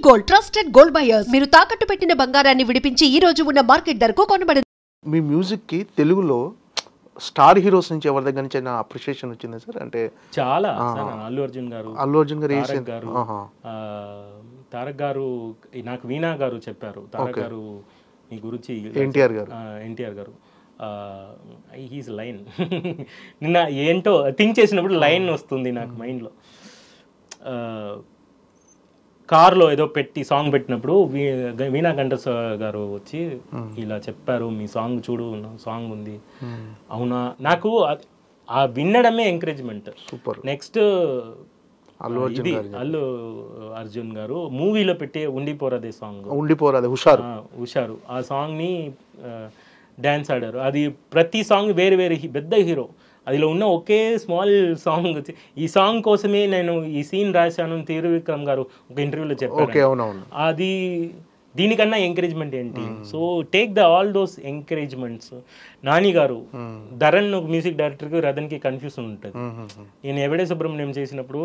Gold trusted gold buyers. మీరు తాకట్టు పెట్టిన బంగారాన్ని విడిపించి ఈ రోజు ఉన్న మార్కెట్ ధరకు కొనబడను. మీ మ్యూజిక్ కి తెలుగులో స్టార్ హీరోస్ నుంచి ఎవరి దగ్గర నుంచి అప్రిషియేషన్ వచ్చింది సార్? అంటే చాలా అల్లు అర్జున్ గారు, తారక్ గారు, నాకు వీణా గారు చెప్పారు. తారక్ గారు మీ గురించి, ఎన్టీఆర్ గారు హీస్ లైన్ నిన్న ఏంటో థింక్ చేసినప్పుడు లైన్ వస్తుంది నాకు మైండ్లో. కార్లో ఏదో పెట్టి సాంగ్ పెట్టినప్పుడు వీణా కంఠస్ గారు వచ్చి ఇలా చెప్పారు, మీ సాంగ్ చూడు, సాంగ్ ఉంది. అవునా, నాకు ఆ వినడమే encouragement. Super. Next Allu Arjun గారు మూవీలో పెట్టి ఉండిపోరాదే సాంగ్, హుషారు, ఆ సాంగ్ ని డాన్స్ ఆడారు. అది ప్రతి సాంగ్ వేరే వేరే పెద్ద హీరో, అదిలో ఉన్న ఒకే స్మాల్ సాంగ్. ఈ సాంగ్ కోసమే నేను ఈ సీన్ రాశాను త్రివిక్రమ్ గారు ఒక ఇంటర్వ్యూలో చెప్పారు. అది దీనికన్నా ఎంకరేజ్మెంట్ ఏంటి? So take the all those encouragements. Nani గారు, ధరణ్ మ్యూజిక్ డైరెక్టర్కి రథన్కి కన్ఫ్యూజన్ ఉంటుంది. నేను ఎవడే సుబ్రహ్మణ్యం చేసినప్పుడు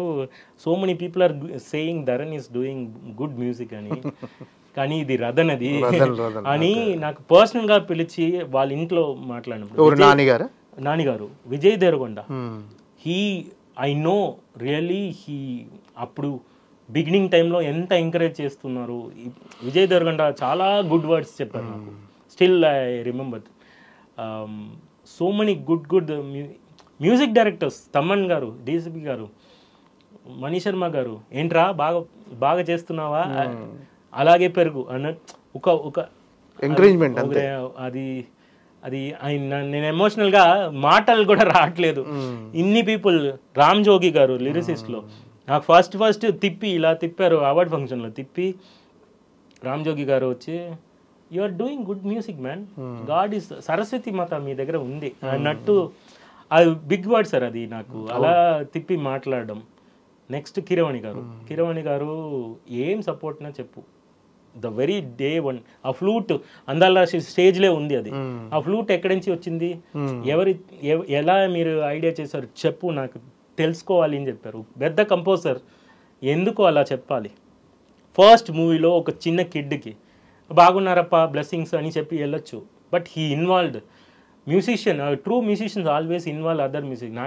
so many people are saying Dharan is doing good music అని, కానీ ఇది రథన్ అది అని నాకు పర్సనల్ గా పిలిచి వాళ్ళ ఇంట్లో మాట్లాడినప్పుడు, నానిగారు Vijay Deverakonda, I know really అప్పుడు బిగినింగ్ టైంలో ఎంత ఎంకరేజ్ చేస్తున్నారు. విజయ్ దేవరకొండ చాలా గుడ్ వర్డ్స్ చెప్పారు నాకు. Still I remember so many good music directors. Thaman గారు, డిసిపి గారు, మనీష్ శర్మ గారు, ఏంట్రా బాగా చేస్తున్నావా, అలాగే పెరుగు అన్నట్టు ఒక ఎంకరేజ్మెంట్. అది నేను ఎమోషనల్గా మాటలు కూడా రావట్లేదు. ఇన్ని పీపుల్. రామ్ జోగి గారు లిరిసిస్ట్లో నాకు ఫస్ట్ తిప్పి ఇలా తిప్పారు, అవార్డ్ ఫంక్షన్లో తిప్పి రామ్ జోగి గారు వచ్చి, you are doing good music man, god is, Saraswati Mata మీ దగ్గర ఉంది అన్నట్టు. అది బిగ్ వర్డ్ సార్ అది నాకు, అలా తిప్పి మాట్లాడడం. నెక్స్ట్ కిరవాణి గారు ఏం సపోర్ట్నా చెప్పు. ద వెరీ డే వన్ ఆ ఫ్లూట్ అందాల స్టేజ్లే ఉంది. అది ఆ ఫ్లూట్ ఎక్కడి నుంచి వచ్చింది, ఎలా మీరు ఐడియా చేశారు చెప్పు, నాకు తెలుసుకోవాలి అని చెప్పారు. పెద్ద కంపోజర్, ఎందుకు అలా చెప్పాలి? ఫస్ట్ మూవీలో ఒక చిన్న కిడ్కి బాగున్నారప్ప బ్లెస్సింగ్స్ అని చెప్పి వెళ్ళొచ్చు, but he involved musician. True musicians always involve other music.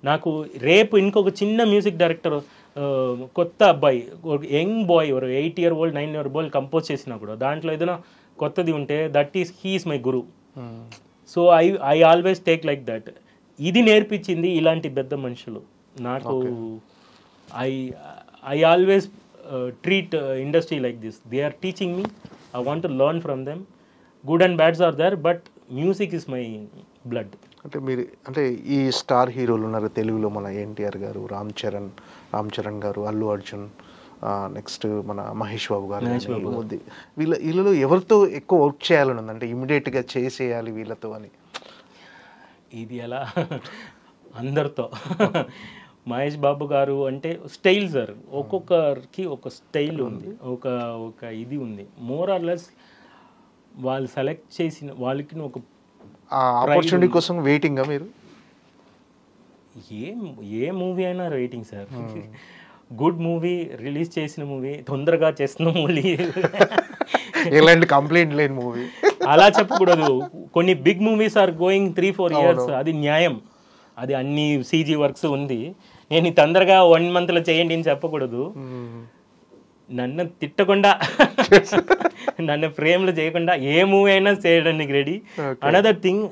నాకు రేపు ఇంకొక చిన్న మ్యూజిక్ డైరెక్టర్, కొత్త అబ్బాయి, young boy, 8 year old 9 year old compose చేసినా కూడా దాంట్లో ఏదైనా కొత్తది ఉంటే that is he is my guru. So I always take like that. ఇది నేర్పించింది ఇలాంటి పెద్ద మనుషులు నాకు. I always treat industry like this. They are teaching me, I want to learn from them. Good and bads are there, but music is my blood. అంటే ఈ star హీరోలు ఉన్నారు తెలుగులో, మన ఎన్టీఆర్ గారు, రామ్ చరణ్ గారు, అల్లు అర్జున్, నెక్స్ట్ మన మహేష్ బాబు గారు, వీళ్ళలో ఎవరితో ఎక్కువ వర్క్ చేయాలని ఉంది? అంటే ఇమీడియట్గా చేసేయాలి వీళ్ళతో అని. ఇది ఎలా, అందరితో. మహేష్ బాబు గారు అంటే స్టైల్ సార్, ఒక్కొక్కరికి ఒక స్టైల్ ఉంది, ఒక ఇది ఉంది. మోర్ ఆర్ లెస్ వాళ్ళు సెలెక్ట్ చేసిన వాళ్ళకి ఒక ఆపర్చునిటీ కోసం వెయిటింగ్. మీరు ఏ మూవీ అయినా waiting sir. Good movie release చేసిన మూవీ, తొందరగా చేసిన మూవీ, ఎలాంటి కంప్లైంట్ లేని మూవీ అలా చెప్పకూడదు. కొన్ని big movies are going 3-4 years. అది న్యాయం. అది అన్ని సీజీ వర్క్స్ ఉంది, నేను తొందరగా 1 monthలో చేయండి అని చెప్పకూడదు. నన్ను తిట్టకుండా, నన్ను ఫ్రేమ్లో చేయకుండా ఏ మూవీ అయినా చేయడానికి రెడీ. అనదర్ థింగ్,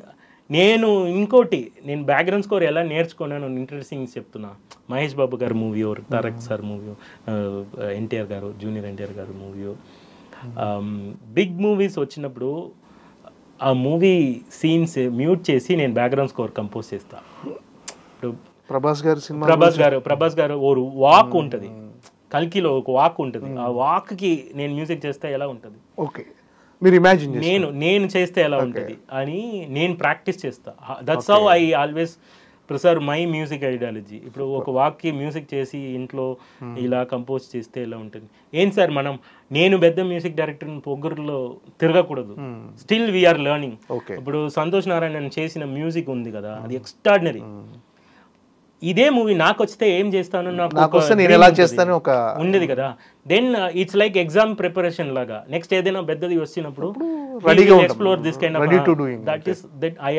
నేను బ్యాక్గ్రౌండ్ స్కోర్ ఎలా నేర్చుకున్నాను ఇంట్రెస్టింగ్ చెప్తున్నా. మహేష్ బాబు గారు movie, Tarak sir movie, NTR గారు, జూనియర్ ఎన్టీఆర్ గారు మూవీ, బిగ్ మూవీస్ వచ్చినప్పుడు ఆ మూవీ సీన్స్ మ్యూట్ చేసి నేను బ్యాక్గ్రౌండ్ స్కోర్ కంపోజ్ చేస్తా. ప్రభాస్ గారు ఓ వాక్ ఉంటుంది, కల్కిలో ఒక వాక్ ఉంటుంది, ఆ వాక్కి నేను మ్యూజిక్ చేస్తే ఎలా ఉంటుంది, నేను చేస్తే ఎలా ఉంటుంది అని నేను ప్రాక్టీస్ చేస్తా. That's how I always preserve my music ideology. ఇప్పుడు ఒక వాక్కి మ్యూజిక్ చేసి ఇంట్లో ఇలా కంపోజ్ చేస్తే ఎలా ఉంటుంది. ఏం సార్ నేను పెద్ద మ్యూజిక్ డైరెక్టర్ పొగ్గురులో తిరగకూడదు. Still we are learning. ఇప్పుడు సంతోష్ నారాయణ చేసిన మ్యూజిక్ ఉంది కదా, అది ఎక్స్ట్రాడినరీ. ఇదే మూవీ నాకు వస్తే ఏం చేస్తాను నాకు వస్తే నేను ఎలా చేస్తాను ఒక ఉండేది కదా. Then it's like exam preparation లాగా. నెక్స్ట్ ఏదైనా పెద్దది వచ్చినప్పుడు రెడీగా explore this kind of that is that I